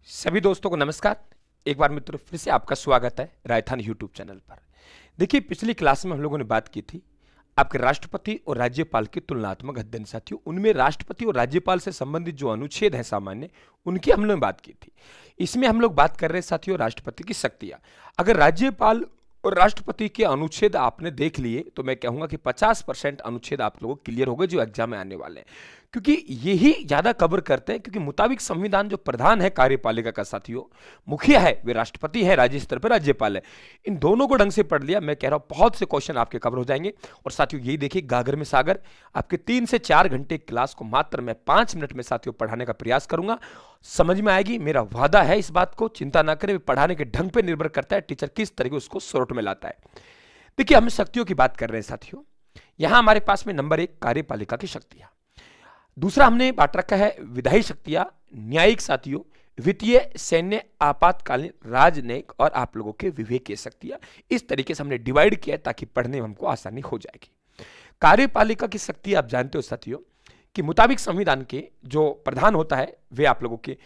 सभी दोस्तों को नमस्कार। एक बार मित्रों फिर से आपका स्वागत है राजस्थान यूट्यूब चैनल पर। देखिए, पिछली क्लास में हम लोगों ने बात की थी आपके राष्ट्रपति और राज्यपाल के तुलनात्मक अध्ययन। साथियों, उनमें राष्ट्रपति और राज्यपाल से संबंधित जो अनुच्छेद हैं सामान्य, उनकी हम लोगों ने बात की थी। इसमें हम लोग बात कर रहे हैं साथियों राष्ट्रपति की शक्तियां। अगर राज्यपाल और राष्ट्रपति के अनुच्छेद आपने देख लिए तो मैं कहूंगा कि 50% अनुच्छेद आप लोगों को क्लियर हो गए जो एग्जाम में आने वाले हैं, क्योंकि यही ज्यादा कवर करते हैं। क्योंकि मुताबिक संविधान जो प्रधान है कार्यपालिका का साथियों, मुखिया है वे राष्ट्रपति है, राज्य स्तर पर राज्यपाल है। इन दोनों को ढंग से पढ़ लिया, मैं कह रहा हूं बहुत से क्वेश्चन आपके कवर हो जाएंगे। और साथियों यही देखिए, गागर में सागर, आपके 3 से 4 घंटे क्लास को मात्र मैं 5 मिनट में साथियों पढ़ाने का प्रयास करूंगा। समझ में आएगी, मेरा वादा है। इस बात को चिंता ना करें, पढ़ाने के ढंग पर निर्भर करता है टीचर किस तरीके उसको सोर्ट में लाता है। देखिए, हम शक्तियों की बात कर रहे हैं साथियों। यहां हमारे पास में नंबर 1 कार्यपालिका की शक्तियां, दूसरा हमने बांट रखा है विधायी शक्तियां, न्यायिक साथियों, वित्तीय, सैन्य, आपातकालीन, राजनयिक और आप लोगों के विवेकीय शक्तियां। इस तरीके से हमने डिवाइड किया है ताकि पढ़ने में हमको आसानी हो जाएगी। कार्यपालिका की शक्ति आप जानते हो साथियों कि मुताबिक संविधान के जो प्रधान होता है वे आप लोगों के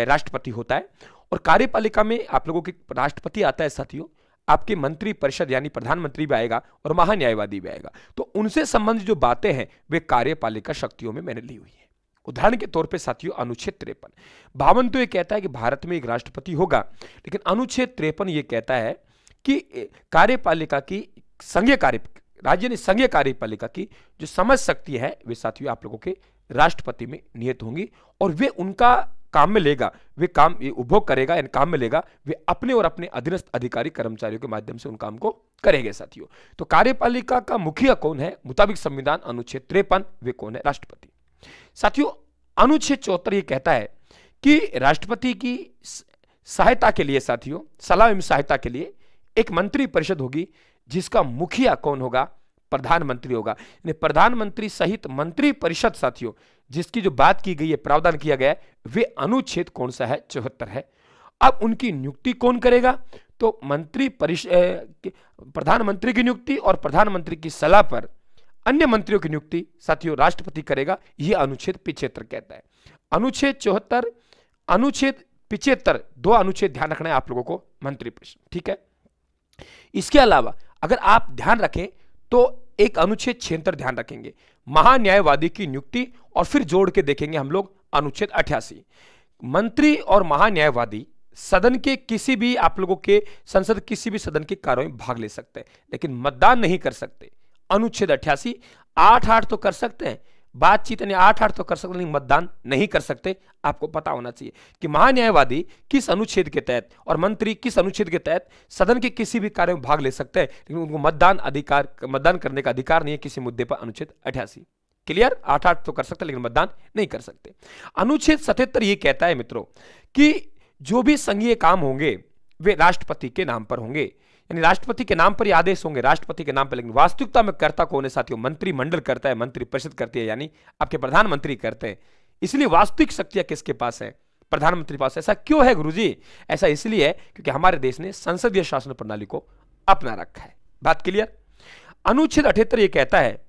राष्ट्रपति होता है। और कार्यपालिका में आप लोगों के राष्ट्रपति आता है साथियों, आपके मंत्री परिषद यानी प्रधानमंत्री भी आएगा और महान्यायवादी भी आएगा। तो उनसे संबंधित जो बातें हैं वे कार्यपालिका शक्तियों में मैंने ली हुई है। उदाहरण के तौर पे साथियों अनुच्छेद 53 52 तो ये कहता है कि भारत में एक राष्ट्रपति होगा, लेकिन अनुच्छेद 53 ये कहता है कि कार्यपालिका की संघीय कार्यपालिका की जो समझ शक्ति है वे साथियों आप लोगों के राष्ट्रपति में नियत होंगी। और वे उनका काम में लेगा, वे काम उपभोग करेगा यानी काम में लेगा, वे अपने और अपने अधीनस्थ अधिकारी कर्मचारियों के माध्यम से उन काम को करेंगे साथियों। तो कार्यपालिका का मुखिया कौन है? मुताबिक संविधान अनुच्छेद 53 वे कौन है? राष्ट्रपति। साथियों अनुच्छेद 74 ये कहता है कि राष्ट्रपति की सहायता के लिए साथियों, सलाह एवं सहायता के लिए एक मंत्री परिषद होगी जिसका मुखिया कौन होगा? प्रधानमंत्री होगा। यानी प्रधानमंत्री सहित मंत्री परिषद साथियों जिसकी जो बात की गई है, प्रावधान किया गया है, वे अनुच्छेद कौन सा है? 74 है। अब उनकी नियुक्ति कौन करेगा? तो मंत्री परिषद, प्रधानमंत्री की नियुक्ति और प्रधानमंत्री की सलाह पर अन्य मंत्रियों की नियुक्ति साथियों राष्ट्रपति करेगा। यह अनुच्छेद 75 कहता है। अनुच्छेद 74, अनुच्छेद 75, 2 अनुच्छेद ध्यान रखना है आप लोगों को, मंत्री परिषद, ठीक है। इसके अलावा अगर आप ध्यान रखें तो एक अनुच्छेद 76 ध्यान रखेंगे, महान्यायवादी की नियुक्ति, और फिर जोड़ के देखेंगे हम लोग अनुच्छेद 88। मंत्री और महान्यायवादी सदन के किसी भी आप लोगों के संसद किसी भी सदन के कार्यों में भाग ले सकते हैं, लेकिन मतदान नहीं कर सकते। अनुच्छेद 88। 8-8 तो कर सकते हैं, बातचीत यानी 8-8 तो कर सकते हैं, लेकिन मतदान नहीं कर सकते। आपको पता होना चाहिए कि महान्यायवादी किस अनुच्छेद के तहत और मंत्री किस अनुच्छेद के तहत सदन के किसी भी कार्य में भाग ले सकते हैं, लेकिन उनको मतदान करने का अधिकार नहीं है किसी मुद्दे पर। अनुच्छेद 88 क्लियर। 8-8 तो कर सकते लेकिन मतदान नहीं कर सकते। अनुच्छेद 77 ये कहता है मित्रों कि जो भी संघीय काम होंगे वे राष्ट्रपति के नाम पर होंगे, यानी राष्ट्रपति के नाम पर ये आदेश होंगे, राष्ट्रपति के नाम पर। लेकिन वास्तविकता में करता कौन है साथियों? मंत्रिमंडल करता है, मंत्री परिषद करती है, यानी आपके प्रधानमंत्री करते हैं। इसलिए वास्तविक शक्तियां किसके पास है? प्रधानमंत्री पास। ऐसा क्यों है गुरुजी? ऐसा इसलिए है क्योंकि हमारे देश ने संसदीय शासन प्रणाली को अपना रखा है। बात क्लियर। अनुच्छेद 78 ये कहता है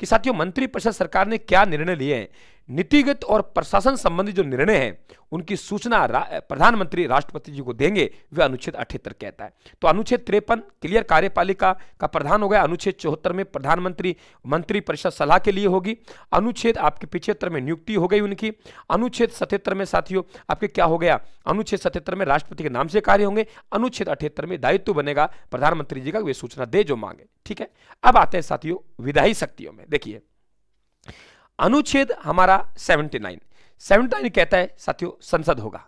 कि साथियों मंत्री परिषद सरकार ने क्या निर्णय लिए हैं, नीतिगत और प्रशासन संबंधी जो निर्णय हैं उनकी सूचना प्रधानमंत्री राष्ट्रपति जी को देंगे, वे अनुच्छेद 78 कहता है। तो अनुच्छेद 53 क्लियर, कार्यपालिका का प्रधान हो गया। अनुच्छेद 74 में प्रधानमंत्री मंत्री परिषद सलाह के लिए होगी। अनुच्छेद आपके 75 में नियुक्ति हो गई उनकी। अनुच्छेद 77 में साथियों आपके क्या हो गया? अनुच्छेद 77 में राष्ट्रपति के नाम से कार्य होंगे। अनुच्छेद 78 में दायित्व बनेगा प्रधानमंत्री जी का, वे सूचना दे जो मांगे, ठीक है। अब आते हैं साथियों विधायी शक्तियों में। देखिए अनुच्छेद हमारा 79 कहता है साथियों संसद होगा।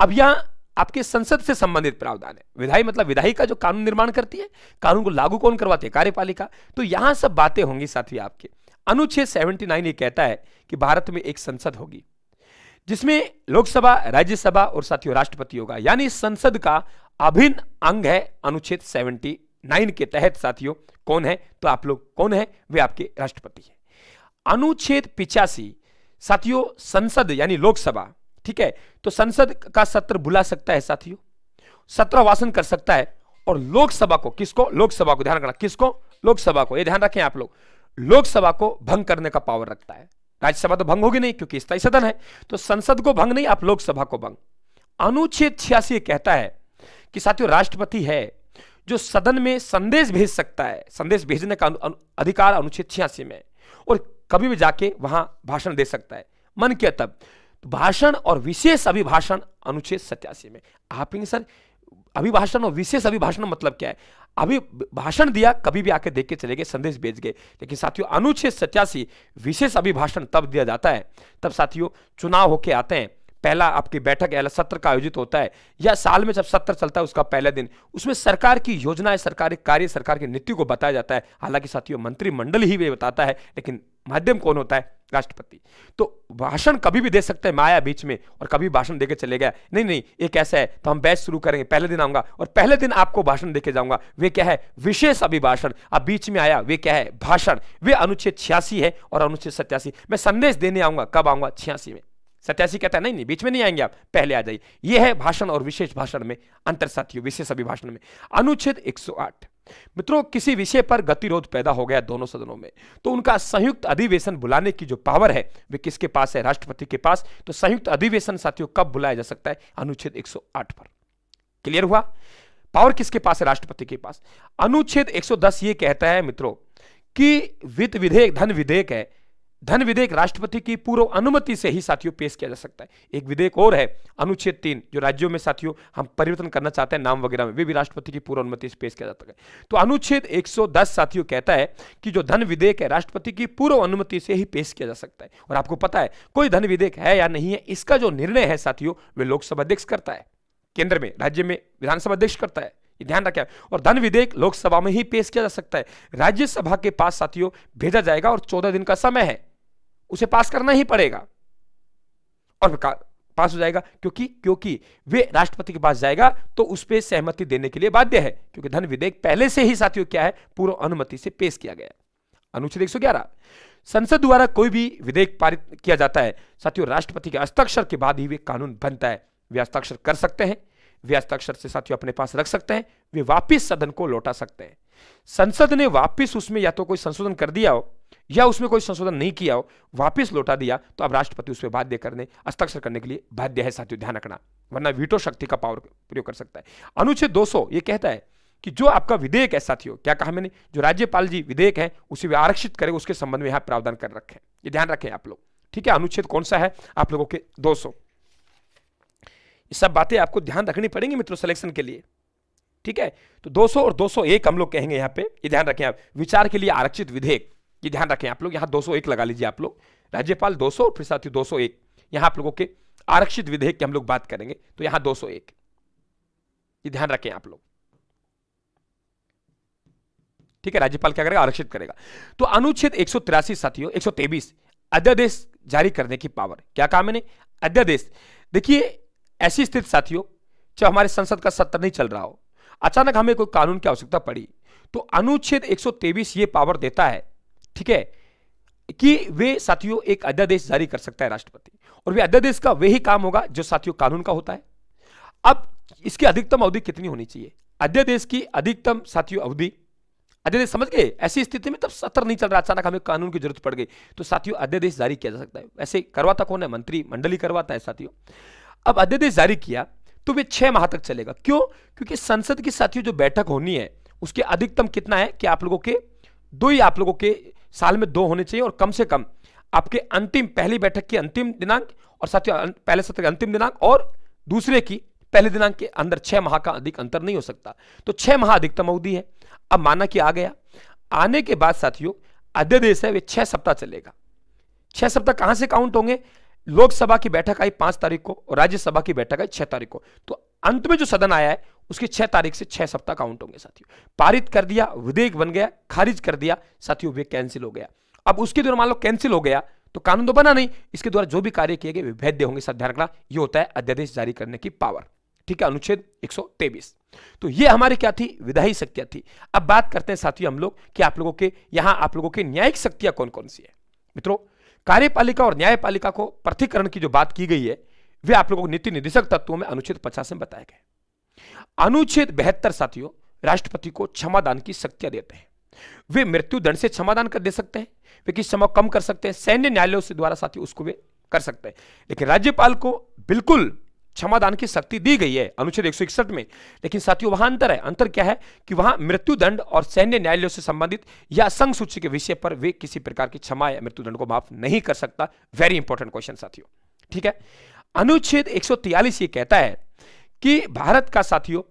अब यहां आपके संसद से संबंधित प्रावधान है। विधायी मतलब विधायी का जो कानून निर्माण करती है, कानून को लागू कौन करवाती है? कार्यपालिका। तो यहां सब बातें होंगी साथियों आपके। अनुच्छेद 79 ये कहता है कि भारत में एक संसद होगी जिसमें लोकसभा, राज्यसभा और साथियों राष्ट्रपति होगा, यानी संसद का अभिन्न अंग है। अनुच्छेद 79 के तहत साथियों कौन है? तो आप लोग कौन है? वे आपके राष्ट्रपति है। अनुच्छेद 85 साथियों संसद यानी लोकसभा, ठीक है। तो संसद का सत्र बुला सकता है साथियों, सत्रवासन कर सकता है। और लोकसभा को, किसको? लोकसभा को, ध्यान रखना, किसको? लोकसभा को। ये ध्यान रखें आप लोग, लोकसभा को भंग करने का पावर रखता है। राज्यसभा तो भंग होगी नहीं क्योंकि स्थायी सदन है। तो संसद को भंग नहीं, आप लोकसभा को भंग। अनुच्छेद 86 कहता है कि साथियों राष्ट्रपति है जो सदन में संदेश भेज सकता है, संदेश भेजने का अधिकार अनुच्छेद 86 में, और कभी भी जाके वहां भाषण दे सकता है मन किया तब। तो भाषण और विशेष अभिभाषण अनुच्छेद 87 में। आप सर अभिभाषण और विशेष अभिभाषण मतलब क्या है? अभी भाषण दिया, कभी भी आके देख के चले गए, संदेश भेज गए। लेकिन साथियों अनुच्छेद 87 विशेष अभिभाषण तब दिया जाता है तब साथियों चुनाव होके आते हैं, पहला आपकी बैठक या सत्र का आयोजित होता है, या साल में जब सत्र चलता है उसका पहले दिन, उसमें सरकार की योजनाएं, सरकारी कार्य, सरकार की नीति को बताया जाता है। हालांकि साथियों मंत्रिमंडल ही वे बताता है, लेकिन माध्यम कौन होता है? राष्ट्रपति। तो भाषण कभी भी दे सकते हैं, मैं आया बीच में और कभी भाषण देके चले गया, नहीं एक ऐसा है तो हम बैच शुरू करेंगे, पहले दिन आऊंगा और पहले दिन आपको भाषण देके जाऊंगा, वे क्या है? विशेष अभिभाषण। अब बीच में आया, वे क्या है? भाषण। वे अनुच्छेद 86 है और अनुच्छेद 87 मैं संदेश देने आऊंगा, कब आऊंगा? 86 में। 87 कहता है नहीं बीच में नहीं आएंगे आप, पहले आ जाइए। यह है भाषण और विशेष भाषण में अंतर साथियों, विशेष अभिभाषण में। अनुच्छेद 108 मित्रों, किसी विषय पर गतिरोध पैदा हो गया दोनों सदनों में, तो उनका संयुक्त अधिवेशन बुलाने की जो पावर है वे किसके पास है? राष्ट्रपति के पास। तो संयुक्त अधिवेशन साथियों कब बुलाया जा सकता है? अनुच्छेद 108 पर। क्लियर हुआ? पावर किसके पास है? राष्ट्रपति के पास। अनुच्छेद 110 ये कहता है मित्रों कि वित्त विधेयक धन विधेयक है, धन विधेयक राष्ट्रपति की पूर्व अनुमति से ही साथियों पेश किया जा सकता है। एक विधेयक और है अनुच्छेद 3, जो राज्यों में साथियों हम परिवर्तन करना चाहते हैं नाम वगैरह में, वे भी राष्ट्रपति की पूर्व अनुमति से पेश किया जाता है। तो अनुच्छेद 110 साथियों कहता है कि जो धन विधेयक है राष्ट्रपति की पूर्व अनुमति से ही पेश किया जा सकता है। और आपको पता है कोई धन विधेयक है या नहीं है, इसका जो निर्णय है साथियों वे लोकसभा अध्यक्ष करता है, केंद्र में, राज्य में विधानसभा अध्यक्ष करता है, ध्यान रखें। और धन विधेयक लोकसभा में ही पेश किया जा सकता है, राज्यसभा के पास साथियों भेजा जाएगा और 14 दिन का समय है, उसे पास करना ही पड़ेगा और पास हो जाएगा, क्योंकि वे राष्ट्रपति के पास जाएगा तो उस पर सहमति देने के लिए बाध्य है, क्योंकि धन विधेयक पहले से ही साथियों क्या है? पूर्व अनुमति से पेश किया गया। अनुच्छेद 111 संसद द्वारा कोई भी विधेयक पारित किया जाता है साथियों राष्ट्रपति के हस्ताक्षर के बाद ही वे कानून बनता है। वे हस्ताक्षर कर सकते हैं, वे हस्ताक्षर से साथियों अपने पास रख सकते हैं, वे वापिस सदन को लौटा सकते हैं। संसद ने वापिस उसमें या तो कोई संशोधन कर दिया हो या उसमें कोई संशोधन नहीं किया हो, वापिस लौटा दिया, तो अब राष्ट्रपति उस पर बाध्य करने, हस्ताक्षर करने के लिए बाध्य है साथियों, ध्यान रखना, वरना वीटो शक्ति का पावर प्रयोग कर सकता है। अनुच्छेद 200 ये कहता है कि जो आपका विधेयक है साथियों, क्या कहा मैंने? जो राज्यपाल जी विधेयक है उसे वे आरक्षित करें, उसके संबंध में यहां प्रावधान कर रखे हैं, ये ध्यान रखें आप लोग, ठीक है। अनुच्छेद कौन सा है आप लोगों के? 200। ये सब बातें आपको ध्यान रखनी पड़ेंगी मित्रों सिलेक्शन के लिए, ठीक है। तो 200 और 201 हम लोग कहेंगे यहां पे, ये ध्यान रखें आप। विचार के लिए आरक्षित विधेयक, ये ध्यान रखें आप लोग, यहां 201 लगा लीजिए आप लोग, राज्यपाल 200 और फिर साथियों 201, यहां आप लोगों के आरक्षित विधेयक की हम लोग बात करेंगे, तो यहां 201, ये ध्यान रखें आप लोग, ठीक है। राज्यपाल क्या करेगा? आरक्षित करेगा। तो अनुच्छेद 183 साथियों, 123 अध्यादेश जारी करने की पावर, क्या कहा मैंने? अध्यादेश। देखिए ऐसी स्थिति साथियों जब हमारे संसद का सत्र नहीं चल रहा हो, अचानक हमें कोई कानून की आवश्यकता पड़ी, तो अनुच्छेद 123 ये पावर देता है, ठीक है, कि वे साथियों एक अध्यादेश जारी कर सकता है राष्ट्रपति, और वे अध्यादेश का वही काम होगा जो साथियों कानून का होता है। अब इसकी अधिकतम अवधि कितनी होनी चाहिए? अध्यादेश की अधिकतम साथियों अवधि, अध्यादेश समझ गए? ऐसी स्थिति में तब सत्र नहीं चल रहा, अचानक हमें कानून की जरूरत पड़ गई, तो साथियों अध्यादेश जारी किया जा सकता है। वैसे करवाता कौन है? मंत्रिमंडल ही करवाता है साथियों। अब अध्यादेश जारी किया तो वे 6 माह तक चलेगा। क्यों? क्योंकि संसद की साथियों जो बैठक होनी है उसके अधिकतम कितना है कि आप लोगों के 2 ही, आप लोगों के साल में 2 होने चाहिए, और कम से कम आपके अंतिम पहली बैठक की अंतिम दिनांक और साथियों पहले सत्र के अंतिम दिनांक और दूसरे की पहले दिनांक के अंदर 6 माह का अधिक अंतर नहीं हो सकता। तो 6 माह अधिकतम अवधि है। अब माना कि आ गया, आने के बाद साथियों अध्यादेश है वे 6 सप्ताह चलेगा। 6 सप्ताह कहां से काउंट होंगे? लोकसभा की बैठक आई 5 तारीख को और राज्यसभा की बैठक आई 6 तारीख को, तो अंत में जो सदन आया है उसकी 6 तारीख से 6 सप्ताह काउंट होंगे साथियों। पारित कर दिया, विधेयक बन गया, खारिज कर दिया साथियों, वे कैंसिल हो गया। अब उसके द्वारा मान लो कैंसिल हो गया तो कानून तो बना नहीं, इसके द्वारा जो भी कार्य किए गए वे वैध होंगे, सब ध्यान रखना। ये होता है अध्यादेश जारी करने की पावर, ठीक है। अनुच्छेद 123। तो ये हमारी क्या थी? विधायी शक्तियां थी। अब बात करते हैं साथियों हम लोग कि आप लोगों के यहां आप लोगों की न्यायिक शक्तियां कौन कौन सी है। मित्रों कार्यपालिका और न्यायपालिका को पृथक्करण की जो बात की गई है वे आप लोगों को नीति निर्देशक तत्वों में अनुच्छेद 50 में बताए गए। अनुच्छेद 72 साथियों राष्ट्रपति को क्षमादान की शक्तियां देते हैं। वे मृत्यु दंड से क्षमादान कर दे सकते हैं, वे किस समय कम कर सकते हैं, सैन्य न्यायालयों से द्वारा साथियों उसको वे कर सकते हैं। लेकिन राज्यपाल को बिल्कुल क्षमादान की शक्ति दी गई है अनुच्छेद 161 में, लेकिन साथियों वहां अंतर है। अंतर क्या है कि वहां मृत्युदंड और सैन्य न्यायालयों से संबंधित या संघ सूची के विषय पर वे किसी प्रकार की क्षमा या मृत्युदंड को माफ नहीं कर सकता। वेरी इंपॉर्टेंट क्वेश्चन साथियों, ठीक है। अनुच्छेद 143 ये कहता है कि भारत का साथियों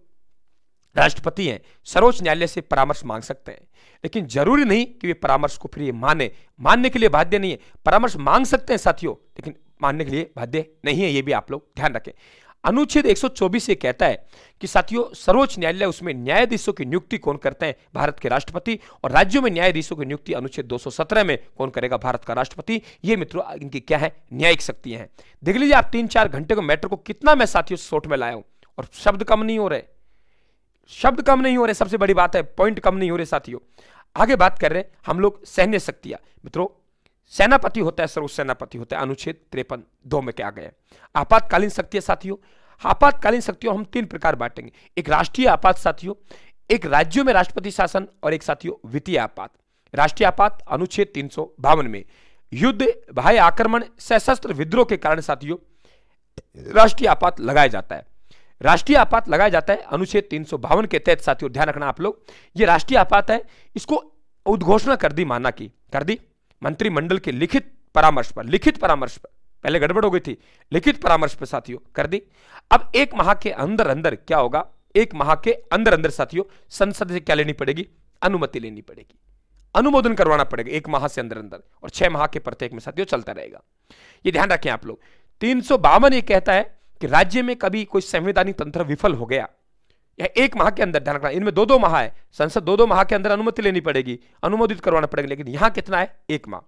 राष्ट्रपति हैं, सर्वोच्च न्यायालय से परामर्श मांग सकते हैं, लेकिन जरूरी नहीं कि वे परामर्श को फिर ये मानने के लिए बाध्य नहीं है। परामर्श मांग सकते हैं साथियों, लेकिन मानने के लिए बाध्य नहीं है, ये भी आप लोग ध्यान रखें। अनुच्छेद 124 ये कहता है कि साथियों सर्वोच्च न्यायालय उसमें न्यायाधीशों की नियुक्ति कौन करते हैं, भारत के राष्ट्रपति, और राज्यों में न्यायाधीशों की नियुक्ति अनुच्छेद 217 में कौन करेगा, भारत का राष्ट्रपति। ये मित्रों इनकी क्या है, न्यायिक शक्तियां हैं। देख लीजिए आप 3-4 घंटे को मैटर को कितना मैं साथियों शॉर्ट में लाया हूं, और शब्द कम नहीं हो रहे, शब्द कम नहीं हो रहे, सबसे बड़ी बात है पॉइंट कम नहीं हो रहे साथियों। आगे बात कर रहे हैं हम लोग सैन्य शक्तियां। मित्रों सेनापति होता है, सर्वोच्च सेनापति होता है, अनुच्छेद 53(2) में क्या गया। आपातकालीन शक्तियां साथियों, आपातकालीन शक्तियों हम 3 प्रकार बांटेंगे, एक राष्ट्रीय आपात साथियों, एक राज्यों में राष्ट्रपति शासन, और एक साथियों वित्तीय आपात। राष्ट्रीय आपात अनुच्छेद 352 में युद्ध, बाह्य आक्रमण, सशस्त्र विद्रोह के कारण साथियों राष्ट्रीय आपात लगाया जाता है। राष्ट्रीय आपात लगाया जाता है अनुच्छेद 352 के तहत साथियों, ध्यान रखना आप लोग, ये राष्ट्रीय आपात है। इसको उद्घोषणा कर दी, माना की कर दी मंत्रिमंडल के लिखित परामर्श पर, पहले गड़बड़ हो गई थी, लिखित परामर्श पर साथियों कर दी। अब 1 माह के अंदर अंदर क्या होगा, 1 माह के अंदर अंदर साथियों संसद से क्या लेनी पड़ेगी, अनुमति लेनी पड़ेगी, अनुमोदन करवाना पड़ेगा 1 माह से अंदर अंदर, और 6 माह के प्रत्येक में साथियों चलता रहेगा। ये ध्यान रखें आप लोग। 352 ये कहता है कि राज्य में कभी कोई संवैधानिक तंत्र विफल हो गया, या 1 माह के अंदर, ध्यान रखना इनमें 2-2 माह है, संसद 2-2 माह के अंदर अनुमति लेनी पड़ेगी, अनुमोदित करवाना पड़ेगा, लेकिन यहां कितना है, 1 माह।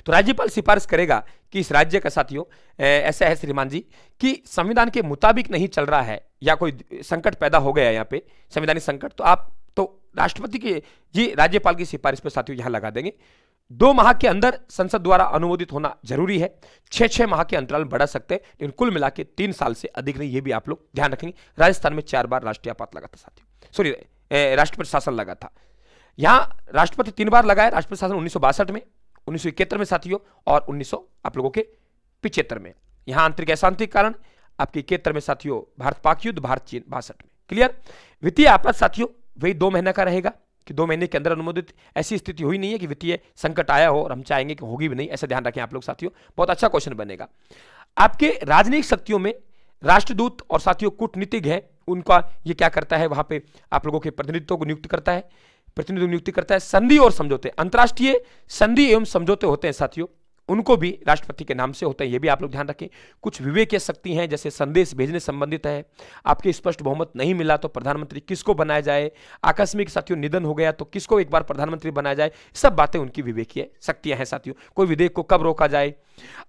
तो राज्यपाल सिफारिश करेगा कि इस राज्य का साथियों ऐसा है श्रीमान जी कि संविधान के मुताबिक नहीं चल रहा है, या कोई संकट पैदा हो गया यहाँ पे संवैधानिक संकट, तो आप तो राष्ट्रपति के जी राज्यपाल की सिफारिश पर साथियों यहां लगा देंगे। 2 माह के अंदर संसद द्वारा अनुमोदित होना जरूरी है, 6-6 माह के अंतराल बढ़ा सकते हैं, लेकिन कुल मिला के 3 साल से अधिक नहीं, ये भी आप लोग ध्यान रखेंगे। राजस्थान में 4 बार राष्ट्रीय आपात लगा था साथियों, सॉरी राष्ट्रपति शासन लगा था। यहां राष्ट्रपति 3 बार लगाया, राष्ट्रपति शासन 1962 में, 1971 में साथियों, और 1900 आप लोगों के 75 में। यहां आंतरिक अशांति के कारण आपके 71 में साथियों भारत पाक युद्ध, भारत चीन 62 में। क्लियर। वित्तीय आपात साथियों वही 2 महीने का रहेगा कि 2 महीने के अंदर अनुमोदित। ऐसी स्थिति हुई नहीं है कि वित्तीय संकट आया हो और हम चाहेंगे कि होगी भी नहीं, ऐसा ध्यान रखें आप लोग साथियों, बहुत अच्छा क्वेश्चन बनेगा। आपके राजनीतिक शक्तियों में राष्ट्रदूत और साथियों कूटनीतिज्ञ है, उनका ये क्या करता है, वहां पे आप लोगों के प्रतिनिधित्व को नियुक्त करता है, प्रतिनिधित्व नियुक्ति करता है। संधि और समझौते, अंतर्राष्ट्रीय संधि एवं समझौते होते हैं साथियों, उनको भी राष्ट्रपति के नाम से होते हैं, ये भी आप लोग ध्यान रखें। कुछ विवेकीय शक्ति हैं, जैसे संदेश भेजने संबंधित है, आपके स्पष्ट बहुमत नहीं मिला तो प्रधानमंत्री किसको बनाया जाए, आकस्मिक साथियों निधन हो गया तो किसको एक बार प्रधानमंत्री बनाया जाए, सब बातें उनकी विवेकीय शक्तियां हैं साथियों। कोई विधेयक को कब रोका जाए।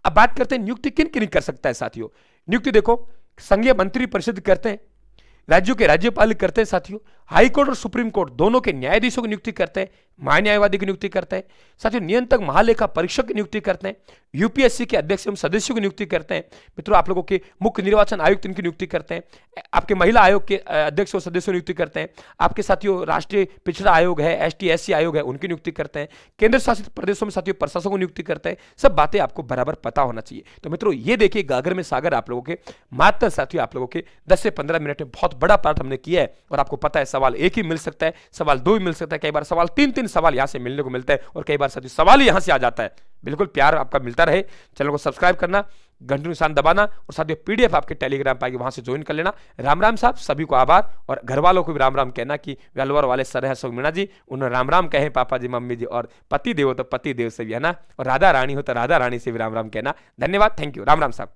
अब बात करते हैं नियुक्ति किन किन कर सकता है साथियों। नियुक्ति देखो, संघीय मंत्री परिषद करते हैं, राज्यों के राज्यपाल करते हैं साथियों, हाई कोर्ट और सुप्रीम कोर्ट दोनों के न्यायाधीशों की नियुक्ति करते हैं, महान्यायवादी की नियुक्ति करते हैं साथियों, नियंत्रक महालेखा परीक्षक की नियुक्ति करते हैं, यूपीएससी के अध्यक्ष एवं सदस्यों की नियुक्ति करते हैं। मित्रों आप लोगों के मुख्य निर्वाचन आयुक्त इनकी नियुक्ति करते हैं, आपके महिला आयोग के अध्यक्ष और सदस्यों की नियुक्ति करते हैं, आपके साथियों राष्ट्रीय पिछड़ा आयोग है, ST/SC आयोग है, उनकी नियुक्ति करते हैं, केंद्र शासित प्रदेशों में साथियों प्रशासकों को नियुक्ति करते हैं। सब बातें आपको बराबर पता होना चाहिए। तो मित्रों ये देखिए गागर में सागर आप लोगों के, मात्र साथियों आप लोगों के 10 से 15 मिनट में बहुत बड़ा पार्ट हमने किया है, और आपको पता है सवाल एक ही मिल सकता है, सवाल 2 ही मिल सकता है, कई बार सवाल 3-3 सवाल यहां से मिलने को मिलता है, और कई बार साथियों सवाल ही यहां से आ जाता है। बिल्कुल प्यार आपका मिलता रहे, चैनल को सब्सक्राइब करना, घंटी निशान दबाना, और साथियों PDF आपके टेलीग्राम पाएगी, वहां से ज्वाइन कर लेना। राम राम साहब, सभी को आभार, और घर वालों को भी राम राम कहना कि अलवर वाले सर है अशोक मीणा जी, उन्हें राम राम कहें पापा जी मम्मी जी, और पति देव हो तो पति देव से भी है ना, और राधा रानी हो तो राधा रानी से भी राम राम कहना। धन्यवाद, थैंक यू, राम राम साहब।